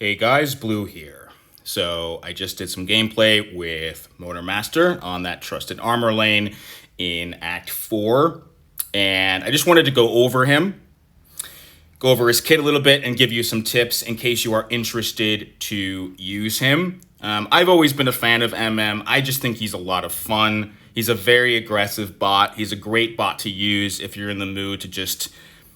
Hey guys, Blue here. So I just did some gameplay with Motormaster on that trusted armor lane in Act 4. And I just wanted to go over his kit a little bit and give you some tips in case you are interested to use him. I've always been a fan of MM. I just think he's a lot of fun. He's a very aggressive bot. He's a great bot to use if you're in the mood to just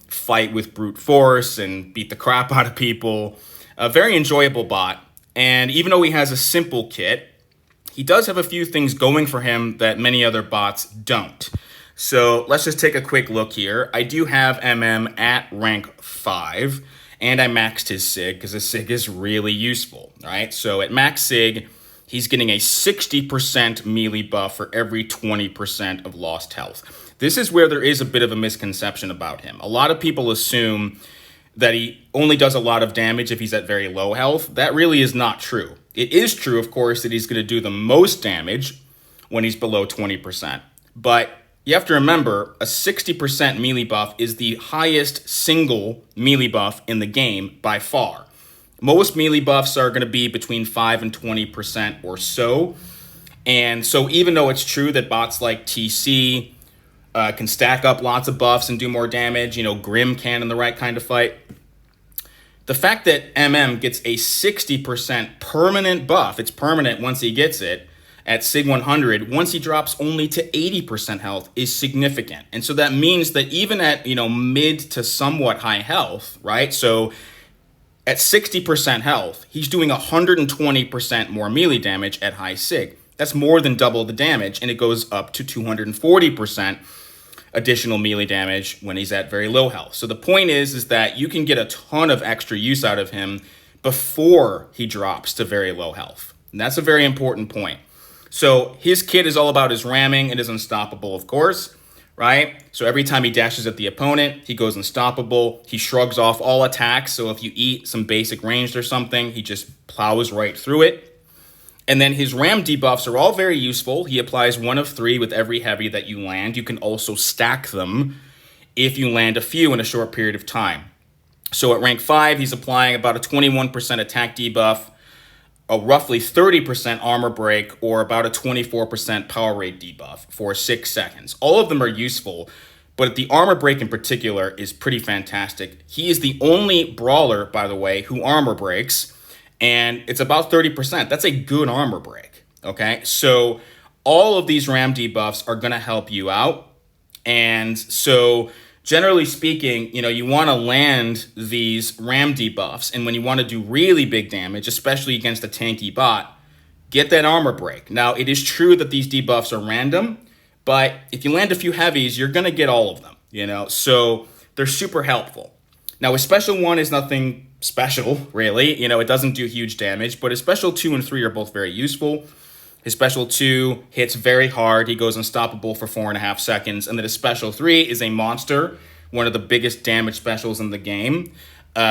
fight with brute force and beat the crap out of people. A very enjoyable bot, and even though he has a simple kit, he does have a few things going for him that many other bots don't. So let's just take a quick look here. I do have MM at rank 5, and I maxed his SIG because his SIG is really useful, right? So at max SIG, he's getting a 60% melee buff for every 20% of lost health. This is where there is a bit of a misconception about him. A lot of people assume that he only does a lot of damage if he's at very low health. That really is not true. It is true, of course, that he's going to do the most damage when he's below 20%. But you have to remember, a 60% melee buff is the highest single melee buff in the game by far. Most melee buffs are going to be between 5 and 20% or so. And so even though it's true that bots like TC can stack up lots of buffs and do more damage, Grim can in the right kind of fight, the fact that MM gets a 60% permanent buff, it's permanent once he gets it, at SIG 100, once he drops only to 80% health, is significant. And so that means that even at, mid to somewhat high health, right? So at 60% health, he's doing 120% more melee damage at high SIG. That's more than double the damage, and it goes up to 240% additional melee damage when he's at very low health. So the point is that you can get a ton of extra use out of him before he drops to very low health. And that's a very important point. So his kit is all about his ramming. It is unstoppable, of course, right? So every time he dashes at the opponent, he goes unstoppable. He shrugs off all attacks. So if you eat some basic ranged or something, he just plows right through it. And then his ram debuffs are all very useful. He applies 1 of 3 with every heavy that you land. You can also stack them if you land a few in a short period of time. So at rank 5, he's applying about a 21% attack debuff, a roughly 30% armor break, or about a 24% power rate debuff for 6 seconds. All of them are useful, but the armor break in particular is pretty fantastic. He is the only brawler, by the way, who armor breaks, and it's about 30%. That's a good armor break, okay? So all of these ram debuffs are going to help you out. And so generally speaking, you want to land these ram debuffs. And when you want to do really big damage, especially against a tanky bot, get that armor break. Now, it is true that these debuffs are random, but if you land a few heavies, you're going to get all of them, So they're super helpful. Now, his special 1 is nothing special, really. It doesn't do huge damage, but his special 2 and 3 are both very useful. His special 2 hits very hard. He goes unstoppable for 4.5 seconds. And then his special 3 is a monster, one of the biggest damage specials in the game,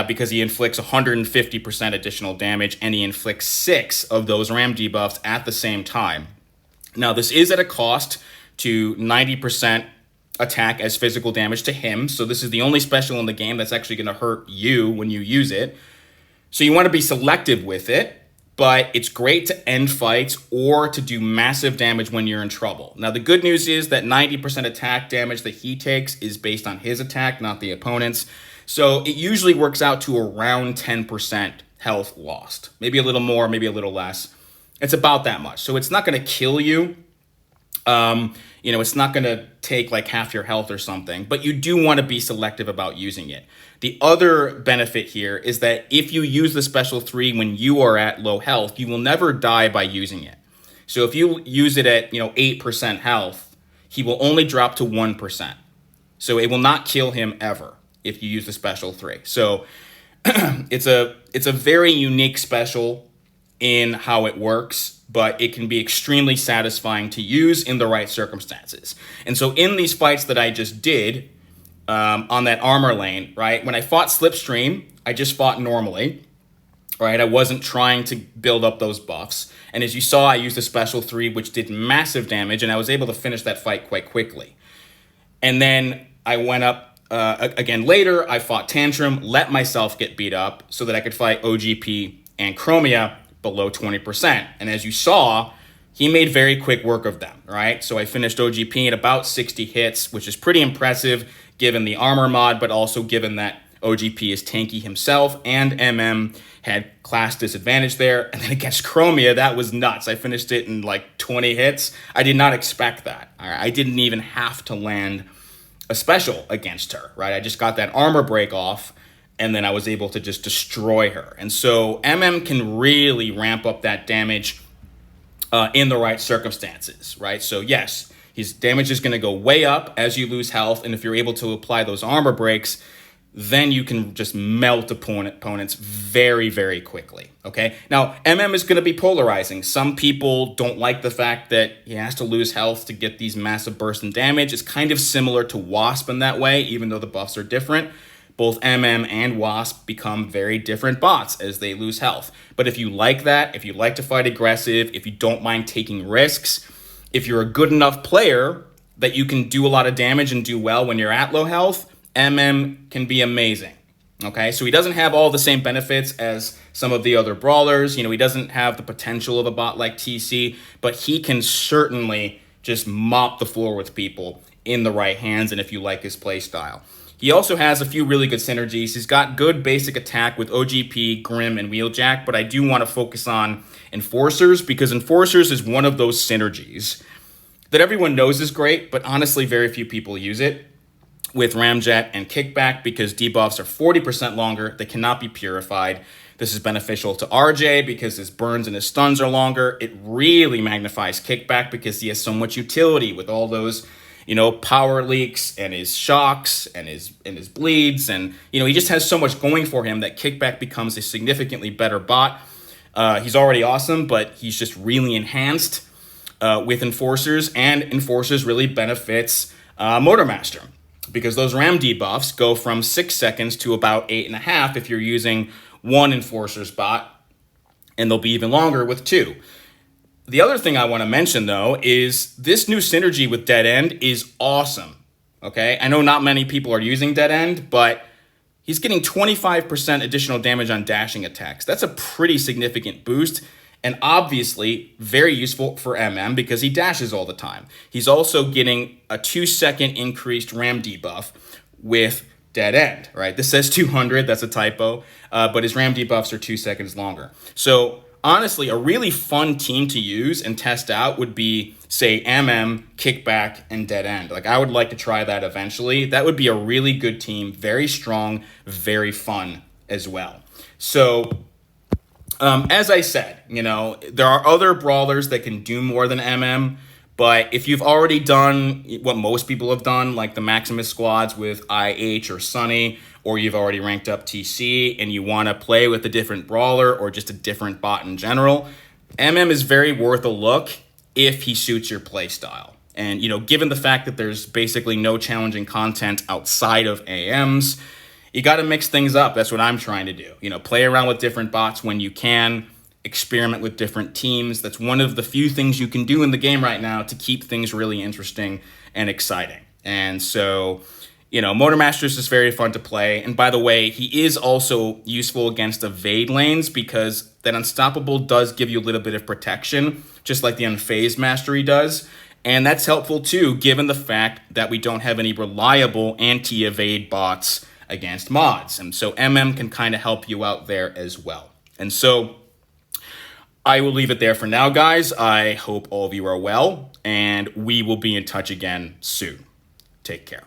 because he inflicts 150% additional damage, and he inflicts 6 of those ram debuffs at the same time. Now, this is at a cost to 90% attack as physical damage to him. So this is the only special in the game that's actually going to hurt you when you use it. So you want to be selective with it, but it's great to end fights or to do massive damage when you're in trouble. Now, the good news is that 90% attack damage that he takes is based on his attack, not the opponent's. So it usually works out to around 10% health lost. Maybe a little more, maybe a little less. It's about that much. So it's not going to kill you. It's not going to take like half your health or something, but you do want to be selective about using it. The other benefit here is that if you use the special 3 when you are at low health, you will never die by using it. So if you use it at, 8% health, he will only drop to 1%. So it will not kill him ever if you use the special 3. So it's a very unique special in how it works, but it can be extremely satisfying to use in the right circumstances. And so in these fights that I just did on that armor lane, right, when I fought Slipstream, I just fought normally, right? I wasn't trying to build up those buffs. And as you saw, I used a special 3, which did massive damage, and I was able to finish that fight quite quickly. And then I went up again later. I fought Tantrum, let myself get beat up so that I could fight OGP and Chromia below 20%. And as you saw, he made very quick work of them, right? So I finished OGP in about 60 hits, which is pretty impressive given the armor mod, but also given that OGP is tanky himself and MM had class disadvantage there. And then against Chromia, that was nuts. I finished it in like 20 hits. I did not expect that. I didn't even have to land a special against her, right? I just got that armor break off, and then I was able to just destroy her. And so MM can really ramp up that damage in the right circumstances, right? So yes, his damage is going to go way up as you lose health, and if you're able to apply those armor breaks, then you can just melt opponents very, very quickly, okay? Now, MM is going to be polarizing. Some people don't like the fact that he has to lose health to get these massive bursts in damage. It's kind of similar to Wasp in that way, even though the buffs are different. Both MM and Wasp become very different bots as they lose health. But if you like that, if you like to fight aggressive, if you don't mind taking risks, if you're a good enough player that you can do a lot of damage and do well when you're at low health, MM can be amazing, okay? So he doesn't have all the same benefits as some of the other brawlers. You know, he doesn't have the potential of a bot like TC, but he can certainly just mop the floor with people in the right hands and if you like his play style. He also has a few really good synergies. He's got good basic attack with OGP, Grim, and Wheeljack, but I do want to focus on Enforcers because Enforcers is one of those synergies that everyone knows is great, but honestly very few people use it. With Ramjet and Kickback because debuffs are 40% longer. They cannot be purified. This is beneficial to RJ because his burns and his stuns are longer. It really magnifies Kickback because he has so much utility with all those, you know, power leaks and his shocks and his bleeds. And, you know, he just has so much going for him that Kickback becomes a significantly better bot. He's already awesome, but he's just really enhanced with Enforcers, and Enforcers really benefits Motormaster, because those RAM debuffs go from 6 seconds to about 8.5 if you're using one Enforcer's bot, and they'll be even longer with 2. The other thing I want to mention, though, is this new synergy with Dead End is awesome, okay? I know not many people are using Dead End, but he's getting 25% additional damage on dashing attacks. That's a pretty significant boost, and obviously very useful for MM because he dashes all the time. He's also getting a 2-second increased RAM debuff with Dead End, right? This says 200, that's a typo, but his RAM debuffs are 2 seconds longer. So honestly, a really fun team to use and test out would be, say, MM, Kickback, and Dead End. Like, I would like to try that eventually. That would be a really good team, very strong, very fun as well. So as I said, you know, there are other brawlers that can do more than MM, but if you've already done what most people have done, like the Maximus squads with IH or Sunny, or you've already ranked up TC and you want to play with a different brawler or just a different bot in general, MM is very worth a look if he suits your play style. And, you know, given the fact that there's basically no challenging content outside of AMs, you got to mix things up. That's what I'm trying to do. You know, play around with different bots when you can, experiment with different teams. That's one of the few things you can do in the game right now to keep things really interesting and exciting. And so, you know, Motormaster is very fun to play. And by the way, he is also useful against evade lanes because that Unstoppable does give you a little bit of protection, just like the Unfazed Mastery does. And that's helpful too, given the fact that we don't have any reliable anti-evade bots against mods. And so MM can kind of help you out there as well. And so I will leave it there for now, guys. I hope all of you are well, and we will be in touch again soon. Take care.